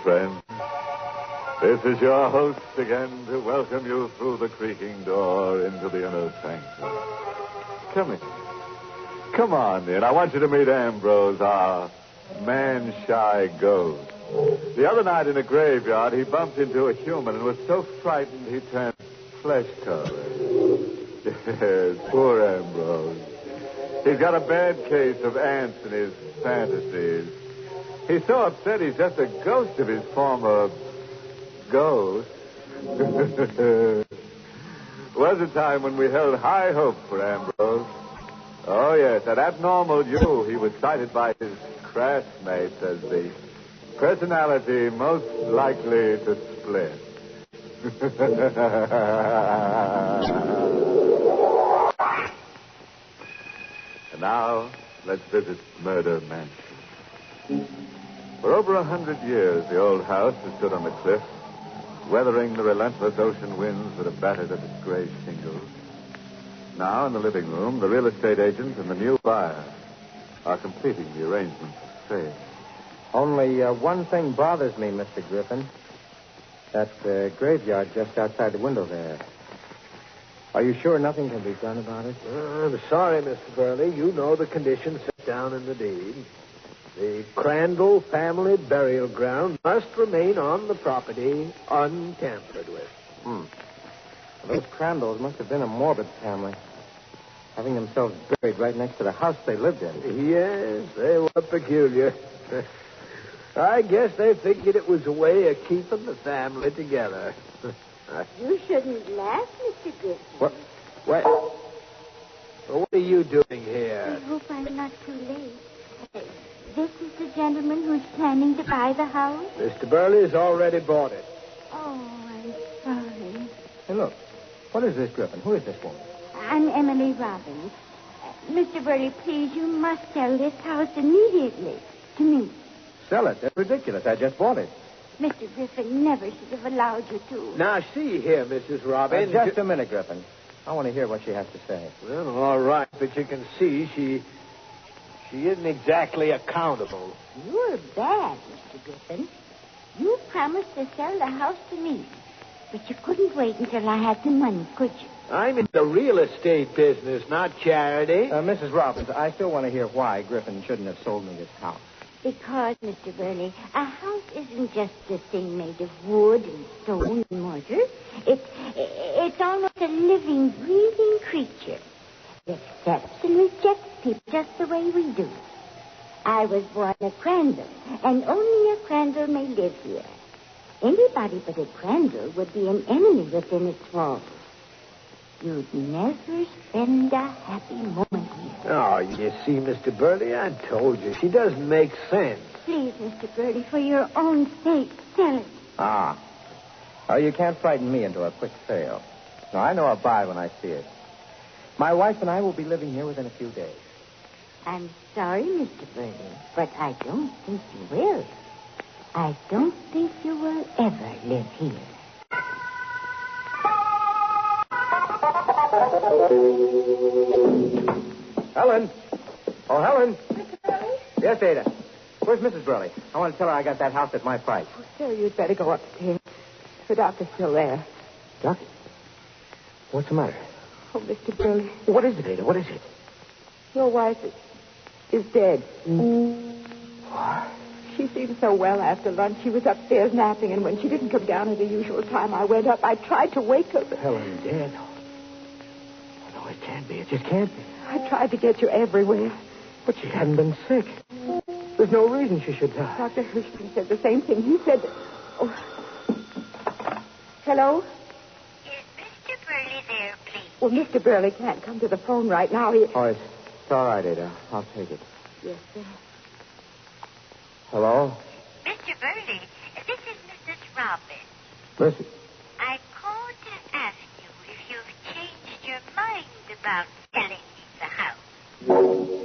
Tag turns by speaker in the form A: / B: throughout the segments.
A: friends. This is your host again to welcome you through the creaking door into the inner sanctum. Come in. Come on in. I want you to meet Ambrose, our man-shy ghost. The other night in a graveyard, he bumped into a human and was so frightened he turned flesh color. Yes, poor Ambrose. He's got a bad case of ants in his fantasies. He's so upset he's just a ghost of his former ghost. Was a time when we held high hope for Ambrose. Oh, yes, at Abnormal U, he was cited by his classmates as the personality most likely to split. And now, let's visit Murder Mansion. For over 100 years, the old house has stood on the cliff, weathering the relentless ocean winds that have battered at its gray shingles. Now, in the living room, the real estate agent and the new buyer are completing the arrangements for sale.
B: Only one thing bothers me, Mr. Griffin. That graveyard just outside the window there. Are you sure nothing can be done about it?
C: I'm sorry, Mr. Burley. You know the conditions set down in the deed. The Crandall family burial ground must remain on the property untampered with.
B: Well, those Crandalls must have been a morbid family, having themselves buried right next to the house they lived in.
C: Yes, they were peculiar. I guess they figured it was a way of keeping the family together.
D: You shouldn't laugh, Mr. Griffin.
C: What? What are you doing here?
D: I hope I'm not too late. This is the gentleman who's planning to buy the house?
C: Mr. Burley's already bought it.
D: Oh, I'm sorry.
B: Hey, look. What is this, Griffin? Who is this woman?
D: I'm Emily Robbins. Mr. Burley, please, you must sell this house immediately to me.
B: Sell it? That's ridiculous. I just bought it.
D: Mr. Griffin never should have allowed you to.
C: Now, see here, Mrs. Robbins.
B: Just a minute, Griffin. I want to hear what she has to say.
C: Well, all right, but you can see she isn't exactly accountable.
D: You're bad, Mr. Griffin. You promised to sell the house to me, but you couldn't wait until I had the money, could you?
C: I'm in the real estate business, not charity.
B: Mrs. Robbins, I still want to hear why Griffin shouldn't have sold me this house.
D: Because, Mr. Burley, a house isn't just a thing made of wood and stone and mortar. It's almost a living, breathing creature. It accepts and rejects people just the way we do. I was born a Crandall, and only a Crandall may live here. Anybody but a Crandall would be an enemy within its walls. You'd never spend a happy moment here.
C: Oh, you see, Mr. Burley, I told you. She doesn't make sense.
D: Please, Mr. Burley, for your own sake, sell it.
B: Ah. Oh, you can't frighten me into a quick sale. No, I know I'll buy when I see it. My wife and I will be living here within a few days.
D: I'm sorry, Mr. Burley, but I don't think you will. I don't think you will ever live here.
B: Helen. Oh, Helen.
E: Mr. Burley?
B: Yes, Ada. Where's Mrs. Burley? I want to tell her I got that house at my price.
E: Oh, sir, you'd better go upstairs. The doctor's still there.
C: Doc? What's the matter?
E: Oh, Mr. Burley,
C: What is it, Ada? What is it?
E: your wife is dead.
C: What?
E: She seemed so well after lunch. She was upstairs napping, and when she didn't come down at the usual time, I went up. I tried to wake her, but
C: Helen dead? No, it can't be. It just can't be.
E: I tried to get you everywhere.
C: But she hadn't been sick. There's no reason she should die.
E: Dr. Hirschman said the same thing. He said... Oh. Hello?
D: Is Mr. Burley there, please?
E: Well, Mr. Burley can't come to the phone right now. He...
B: Oh, it's all right, Ada. I'll take it.
E: Yes, sir.
B: Hello?
D: Mr. Burley, this is Mrs. Robbins.
B: Listen.
D: I called to ask you if you've changed your mind about selling the house.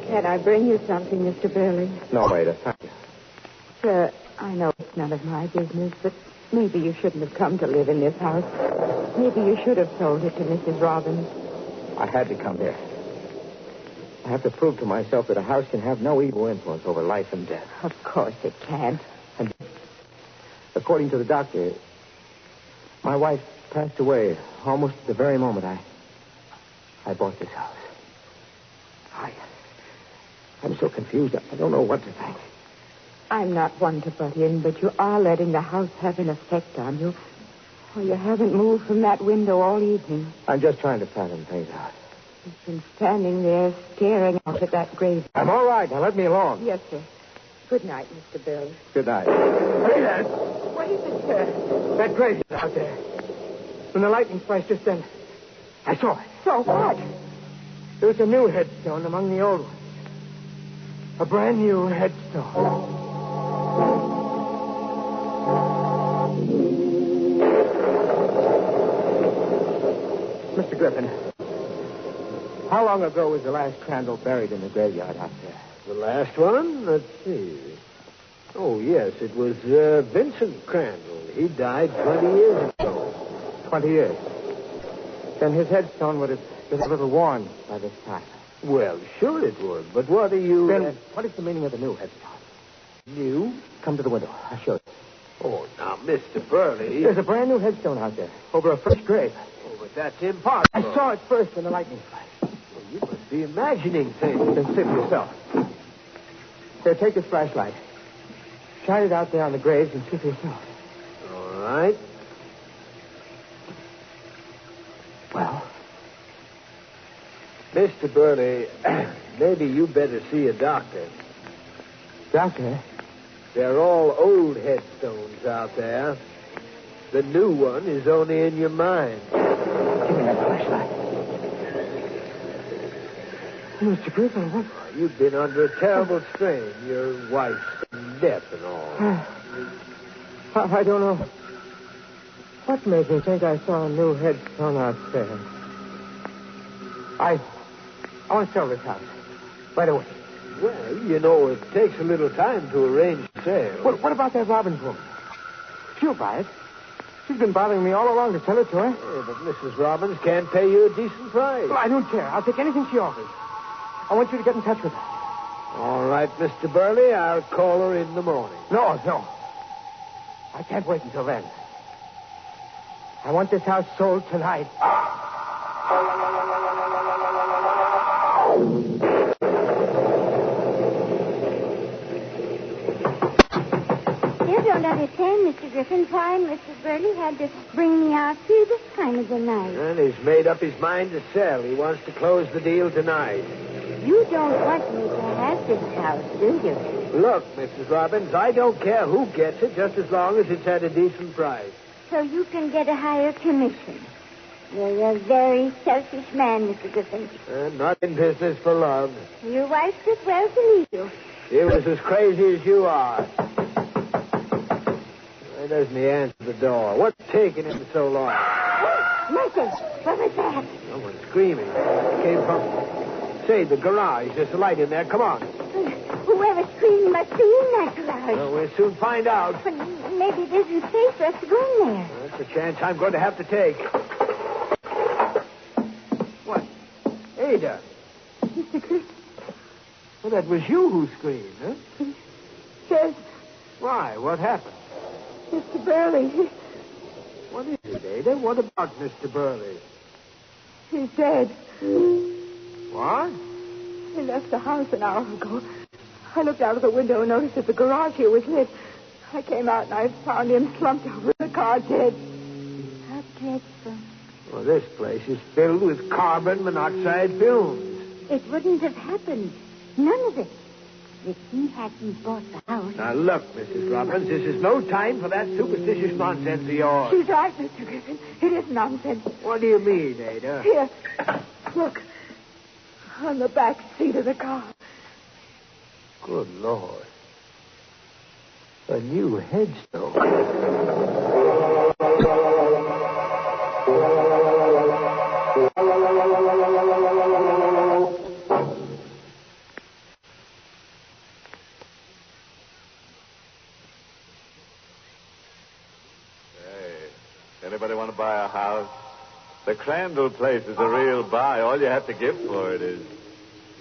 E: Can I bring you something, Mr. Burley?
B: No, Ada. Thank you.
E: Sir, I know it's none of my business, but maybe you shouldn't have come to live in this house. Maybe you should have sold it to Mrs. Robbins.
B: I had to come here. I have to prove to myself that a house can have no evil influence over life and death.
E: Of course it can't.
B: And according to the doctor, my wife passed away almost at the very moment I bought this house. I'm so confused. I don't know what to think.
E: I'm not one to butt in, but you are letting the house have an effect on you. Well, you haven't moved from that window all evening.
B: I'm just trying to fathom things out.
E: You've been standing there staring out at that grave.
B: I'm all right. Now let me alone.
E: Yes, sir. Good night, Mr. Bill.
B: Good night. Hey, there.
E: What is it, sir?
B: That grave is out there. When the lightning flashed just then, I saw it.
E: So what?
B: There was a new headstone among the old ones. A brand new headstone. Mr. Griffin, how long ago was the last Crandall buried in the graveyard out there?
C: The last one? Let's see. Oh, yes, it was Vincent Crandall. He died 20 years ago.
B: 20 years. Then his headstone would have been a little worn by this time.
C: Well, sure it would, but what are you...
B: Then what is the meaning of the new headstone?
C: New?
B: Come to the window. I'll show you.
C: Oh, now, Mr. Burley...
B: There's a brand new headstone out there, over a fresh grave.
C: Oh, but that's impossible.
B: I saw it first in the lightning flash.
C: Well, you must be imagining things.
B: Then see for yourself. Here, take this flashlight. Shine it out there on the graves and see for yourself.
C: All right.
B: Well?
C: Mr. Burley, maybe you better see a doctor.
B: Doctor?
C: They're all old headstones out there. The new one is only in your mind.
B: Give me that flashlight. Mr. Griffin, what?
C: You've been under a terrible strain. Your wife's death and all.
B: I don't know. What made me think I saw a new headstone out there? I want to sell this house. Right away.
C: Well, you know, it takes a little time to arrange the sale.
B: What about that Robbins woman? She'll buy it. She's been bothering me all along to sell it to her.
C: Yeah, but Mrs. Robbins can't pay you a decent price.
B: Well, I don't care. I'll take anything she offers. I want you to get in touch with her.
C: All right, Mr. Burley, I'll call her in the morning.
B: No. I can't wait until then. I want this house sold tonight.
D: You don't understand, Mr. Griffin, why Mr. Burley had to bring me out here this time of the night.
C: And he's made up his mind to sell. He wants to close the deal tonight.
D: You don't want me to have this house, do you?
C: Look, Mrs. Robbins, I don't care who gets it, just as long as it's at a decent price.
D: So you can get a higher commission. You're a very selfish man, Mr. Griffin.
C: Not in business for love.
D: Your wife did well to meet you.
C: He was as crazy as you are. Why doesn't he answer the door? What's taking him so long?
D: Listen, what was that?
C: Someone's screaming. It came from... Say, the garage. There's a light in there. Come on.
D: Whoever screamed must be in that garage.
C: Well, we'll soon find out.
D: But maybe it isn't safe for us to go in there.
C: That's a chance I'm going to have to take. What? Ada.
E: Mr. Griffin
C: Well, that was you who screamed, huh?
E: says,
C: Why? What happened?
E: Mr. Burley,
C: What is it, Ada? What about Mr. Burley?
E: he's dead.
C: What?
E: He left the house an hour ago. I looked out of the window and noticed that the garage here was lit. I came out and I found him slumped over the car dead.
D: How dreadful.
C: Well, this place is filled with carbon monoxide fumes.
D: It wouldn't have happened. None of it. If he hadn't bought the house.
C: Now, look, Mrs. Robbins, this is no time for that superstitious nonsense of yours.
E: She's right, Mr. Griffin. It is nonsense.
C: What do you mean, Ada?
E: Here, look. On the back seat of the car.
C: Good Lord. A new headstone.
A: Hey, anybody want to buy a house? The Crandall place is a real buy. All you have to give for it is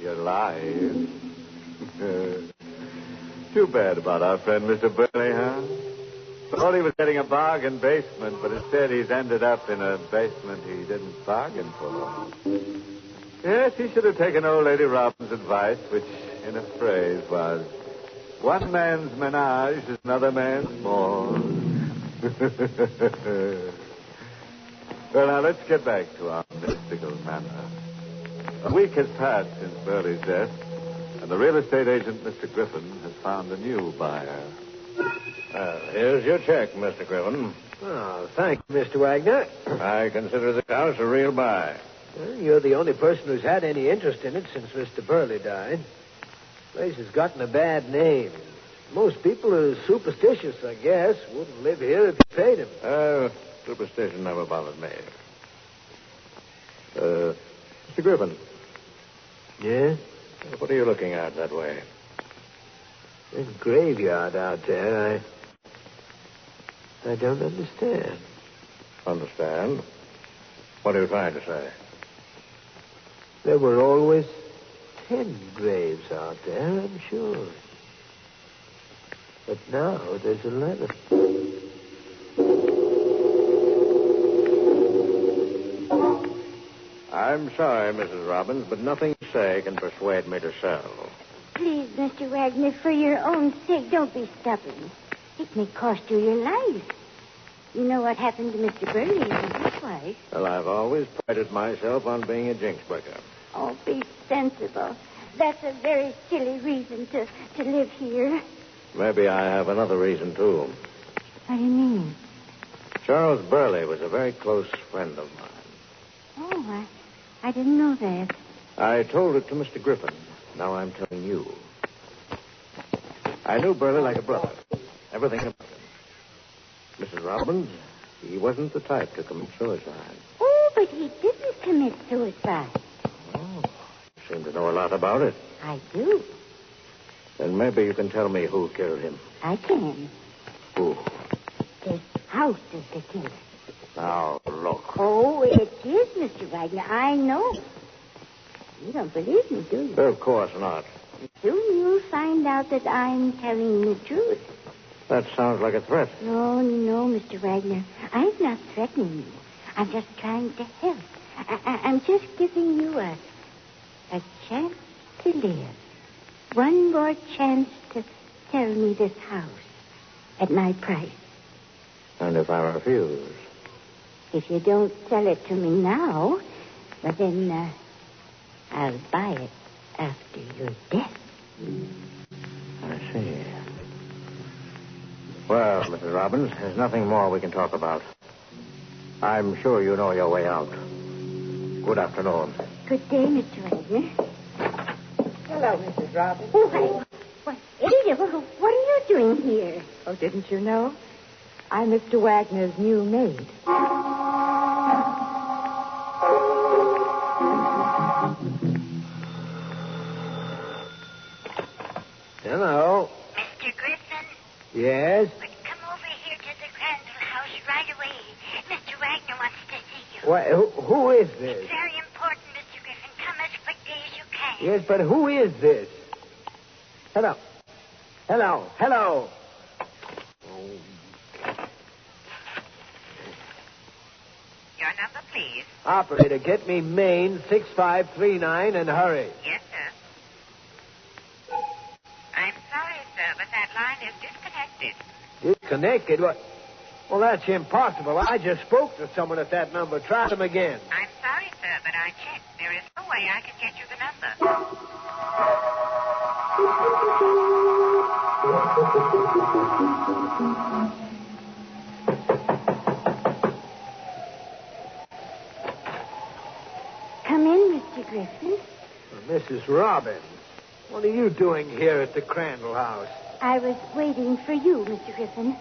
A: your life. Too bad about our friend Mr. Burley, huh? Thought he was getting a bargain basement, but instead he's ended up in a basement he didn't bargain for. Yes, he should have taken old Lady Robin's advice, which, in a phrase, was, one man's menage is another man's more. Well, now, let's get back to our mystical manor. A week has passed since Burley's death, and the real estate agent, Mr. Griffin, has found a new buyer.
F: Here's your check, Mr. Griffin.
C: Oh, thank you, Mr. Wagner.
F: I consider this house a real buy.
C: Well, you're the only person who's had any interest in it since Mr. Burley died. The place has gotten a bad name. Most people are superstitious, I guess. Wouldn't live here if you paid him.
F: Superstition never bothered me. Mr. Griffin.
C: Yeah?
F: What are you looking at that way?
C: There's a graveyard out there. I don't understand.
F: Understand? What are you trying to say?
C: There were always 10 graves out there, I'm sure. But now there's 11.
F: I'm sorry, Mrs. Robbins, but nothing you say can persuade me to sell.
D: Please, Mr. Wagner, for your own sake, don't be stubborn. It may cost you your life. You know what happened to Mr. Burley and his wife.
F: Well, I've always prided myself on being a jinx breaker.
D: Oh, be sensible. That's a very silly reason to live here.
F: Maybe I have another reason, too.
D: What do you mean?
F: Charles Burley was a very close friend of mine.
D: Oh, I didn't know that.
F: I told it to Mr. Griffin. Now I'm telling you. I knew Burley like a brother. Everything about him. Mrs. Robbins, he wasn't the type to commit suicide.
D: Oh, but he didn't commit suicide.
F: Oh, you seem to know a lot about it.
D: I do.
F: Then maybe you can tell me who killed him.
D: I can.
F: Who?
D: This house is the killer.
F: Now, look.
D: Oh, it is, Mr. Wagner. I know. You don't believe me, do you?
F: Of course not.
D: Soon you'll find out that I'm telling the truth.
F: That sounds like a threat.
D: No, Mr. Wagner. I'm not threatening you. I'm just trying to help. I'm just giving you a chance to live. One more chance to sell me this house at my price.
F: And if I refuse?
D: If you don't sell it to me now, well, then I'll buy it after your death.
F: I see. Well, Mrs. Robbins, there's nothing more we can talk about. I'm sure you know your way out. Good afternoon.
D: Good day, Mr. Wagner.
E: Hello, Mrs. Robbins.
D: Oh, What, Ada, what are you doing here?
E: Oh, didn't you know? I'm Mr. Wagner's new maid.
C: Hello.
D: Mr. Griffin?
C: Yes?
D: Come over here to the Crandall house right away. Mr. Wagner wants to see you.
C: What, who is this?
D: It's very important, Mr. Griffin. Come as quickly as you can.
C: Yes, but who is this? Hello.
G: Your number, please.
C: Operator, get me Maine 6539 and hurry.
G: Yes, sir. I'm sorry, sir, but that line is disconnected.
C: Disconnected? What? Well, that's impossible. I just spoke to someone at that number. Try them again.
G: I'm sorry, sir, but I checked. There is no way I can get you the number.
D: Come in, Mr. Griffin.
C: Mrs. Robbins, what are you doing here at the Crandall house?
D: I was waiting for you, Mr. Griffin.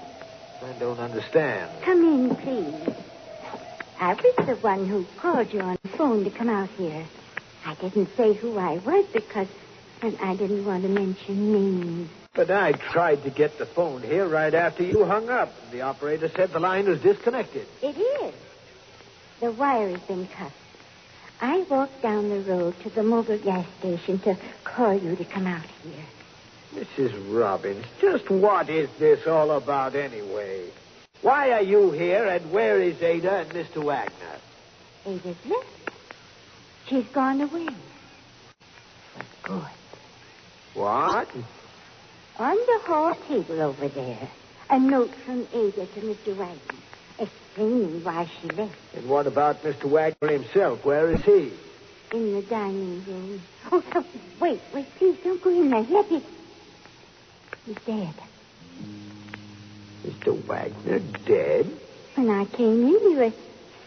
C: I don't understand.
D: Come in, please. I was the one who called you on the phone to come out here. I didn't say who I was because I didn't want to mention names.
C: But I tried to get the phone here right after you hung up. The operator said the line was disconnected.
D: It is. The wire has been cut. I walked down the road to the mobile gas station to call you to come out here.
C: Mrs. Robbins, just what is this all about anyway? Why are you here, and where is Ada and Mr. Wagner?
D: Ada's left. She's gone away. For good.
C: What?
D: On the hall table over there, a note from Ada to Mr. Wagner, explaining why she left.
C: And what about Mr. Wagner himself? Where is he?
D: In the dining room. Oh, wait, please don't go in there. Let me. He's dead.
C: Mr. Wagner dead?
D: When I came in, he was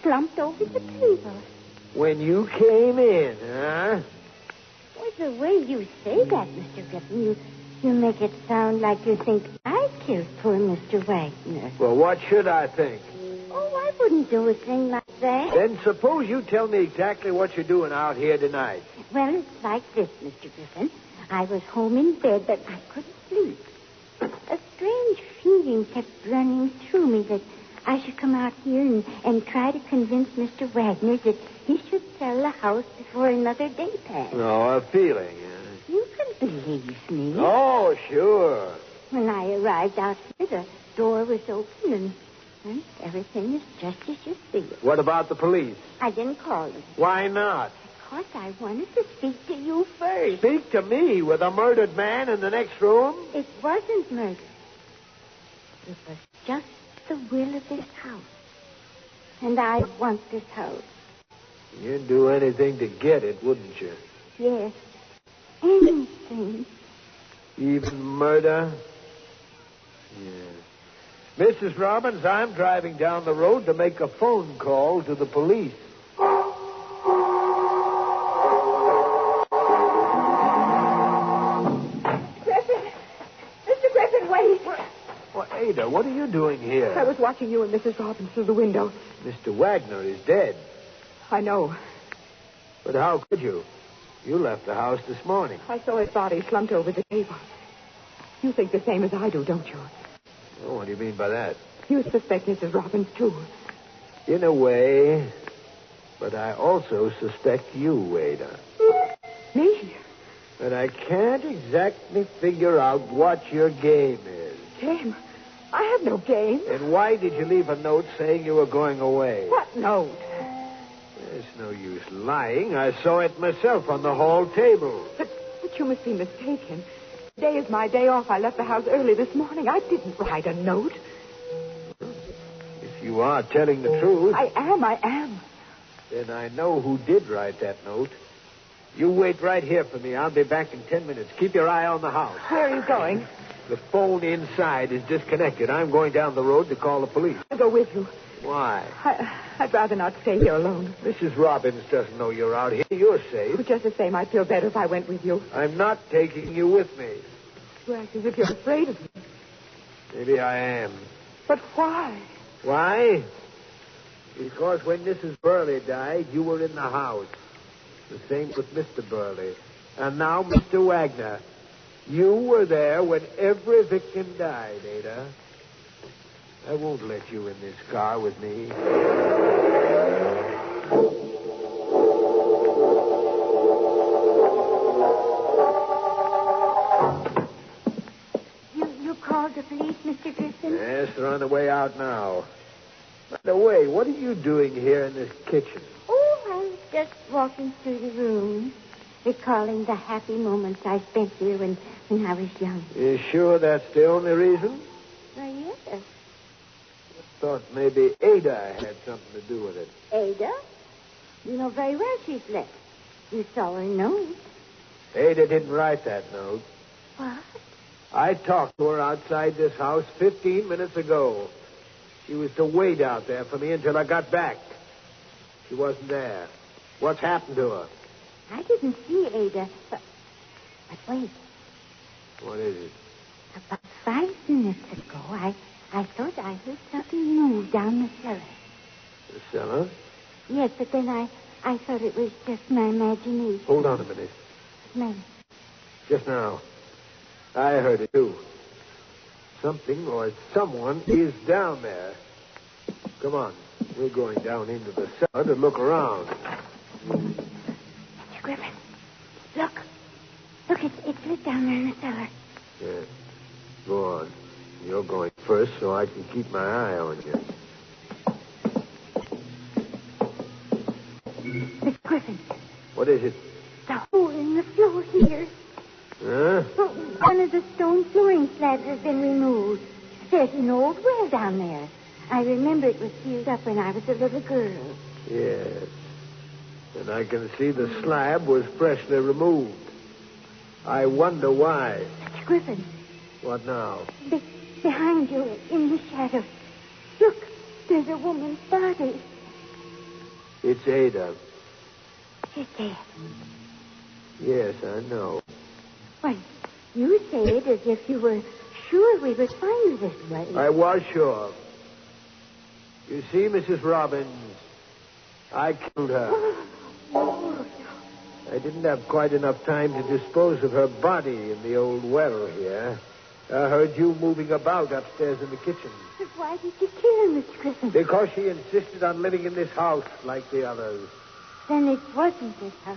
D: slumped over the table.
C: When you came in, huh?
D: What's the way you say that, Mr. Griffin? You make it sound like you think I killed poor Mr. Wagner.
C: Well, what should I think?
D: Oh, I wouldn't do a thing like that.
C: Then suppose you tell me exactly what you're doing out here tonight.
D: Well, it's like this, Mr. Griffin. I was home in bed, but I couldn't sleep. A strange feeling kept running through me that I should come out here and try to convince Mr. Wagner that he should sell the house before another day passed.
C: Oh, a feeling.
D: You can believe me.
C: Oh, sure.
D: When I arrived out here, the door was open and everything is just as you see it.
C: What about the police?
D: I didn't call them.
C: Why not?
D: Because I wanted to speak to you first.
C: Speak to me with a murdered man in the next room?
D: It wasn't murder. It was just the will of this house. And I want this house.
C: You'd do anything to get it, wouldn't you?
D: Yes. Anything.
C: Even murder? Yeah. Mrs. Robbins, I'm driving down the road to make a phone call to the police. Ada, what are you doing here?
E: I was watching you and Mrs. Robbins through the window.
C: Mr. Wagner is dead.
E: I know.
C: But how could you? You left the house this morning.
E: I saw his body slumped over the table. You think the same as I do, don't you?
C: Oh, what do you mean by that?
E: You suspect Mrs. Robbins, too.
C: In a way. But I also suspect you, Ada.
E: Me?
C: But I can't exactly figure out what your game is.
E: Game? I have no game.
C: And why did you leave a note saying you were going away?
E: What note?
C: There's no use lying. I saw it myself on the hall table.
E: But you must be mistaken. Today is my day off. I left the house early this morning. I didn't write a note.
C: If you are telling the truth...
E: I am.
C: Then I know who did write that note. You wait right here for me. I'll be back in 10 minutes. Keep your eye on the house.
E: Where are you going?
C: The phone inside is disconnected. I'm going down the road to call the police.
E: I'll go with you.
C: Why?
E: I'd rather not stay here alone.
C: Mrs. Robbins doesn't know you're out here. You're safe.
E: But just the same, I'd feel better if I went with you.
C: I'm not taking you with me.
E: You act as if you're afraid of me.
C: Maybe I am.
E: But why?
C: Why? Because when Mrs. Burley died, you were in the house. The same with Mr. Burley. And now Mr. Wagner. You were there when every victim died, Ada. I won't let you in this car with me.
D: You called the police, Mr. Griffin?
C: Yes, they're on the way out now. By the way, what are you doing here in this kitchen?
D: Oh, I was just walking through the room, recalling the happy moments I spent here when I was young.
C: You sure that's the only reason?
D: Why, yes.
C: I thought maybe Ada had something to do with it.
D: Ada? You know very well she's left. You saw her note.
C: Ada didn't write that note.
D: What?
C: I talked to her outside this house 15 minutes ago. She was to wait out there for me until I got back. She wasn't there. What's happened to her?
D: I didn't see Ada, but wait.
C: What is it?
D: About 5 minutes ago, I thought I heard something move down the cellar.
C: The cellar?
D: Yes, but then I thought it was just my imagination.
C: Hold on a minute.
D: No.
C: Just now. I heard it, too. Something or someone is down there. Come on. We're going down into the cellar to look around.
D: Mr. Griffin, look. Look, it's lit down there in the cellar.
C: Yeah. Go on. You're going first so I can keep my eye on you.
D: Mr. Griffin.
C: What is it?
D: The hole in the floor here.
C: Huh?
D: One of the stone flooring slabs has been removed. There's an old well down there. I remember it was sealed up when I was a little girl.
C: Yes. And I can see the slab was freshly removed. I wonder why.
D: Mr. Griffin.
C: What now?
D: Behind you, in the shadow. Look, there's a woman's body.
C: It's Ada.
D: She's dead.
C: Yes, I know.
D: Why, you say it as if you were sure we would find her this way.
C: I was sure. You see, Mrs. Robbins, I killed her. I didn't have quite enough time to dispose of her body in the old well here. I heard you moving about upstairs in the kitchen.
D: But why did you kill her, Mr. Griffin?
C: Because she insisted on living in this house like the others.
D: Then it wasn't this house.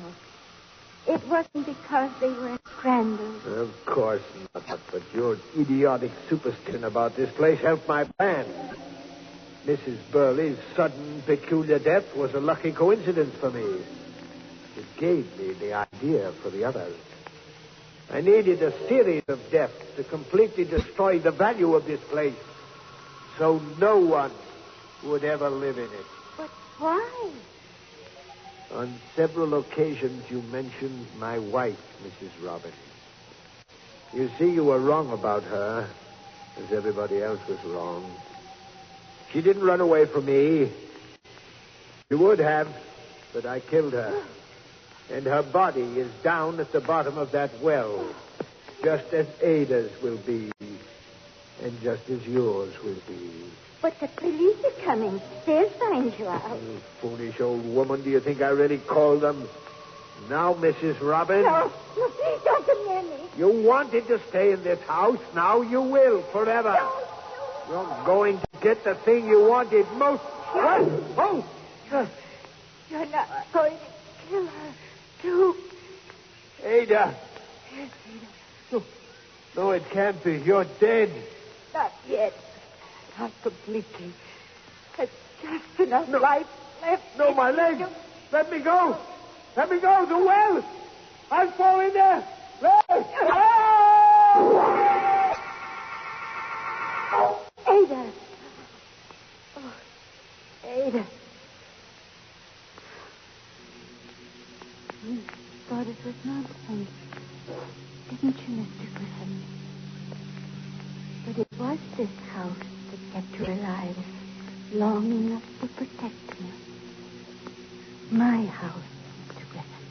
D: It wasn't because they were in Crandall.
C: Of course not. But your idiotic superstition about this place helped my plan. Mrs. Burley's sudden, peculiar death was a lucky coincidence for me. It gave me the idea for the others. I needed a series of deaths to completely destroy the value of this place, so no one would ever live in it.
D: But why?
C: On several occasions, you mentioned my wife, Mrs. Robbins. You see, you were wrong about her, as everybody else was wrong. She didn't run away from me. She would have, but I killed her. And her body is down at the bottom of that well, just as Ada's will be, and just as yours will be.
D: But the police are coming. They'll find you out.
C: You foolish old woman, do you think I really called them? Now, Mrs. Robbins.
D: No, don't come near me.
C: You wanted to stay in this house. Now you will, forever. You're going to get the thing you wanted most. What? Oh!
D: You're not going to kill her, too.
C: Ada.
D: Yes, Ada.
C: No, it can't be. You're dead.
D: Not yet. Not completely. There's just enough life left.
C: No, my leg. Let me go. Let me go. The well. I'll fall in there.
D: Ada. Oh, Ada. You thought it was nonsense, didn't you, Mr. Griffin? But it was this house that kept her alive long enough to protect me. My house, Mr. Griffin.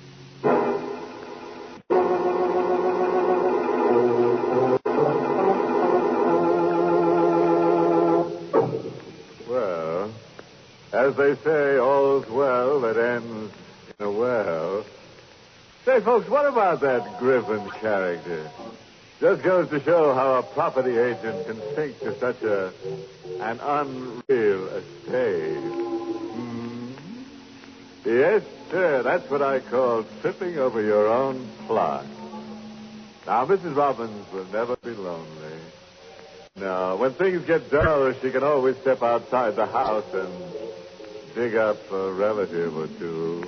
A: Well, as they say, all's well that ends in a well. Say, folks, what about that Griffin character? Just goes to show how a property agent can sink to such an unreal estate. Yes, sir, that's what I call tripping over your own plot. Now, Mrs. Robbins will never be lonely. No, when things get dull, she can always step outside the house and dig up a relative or two.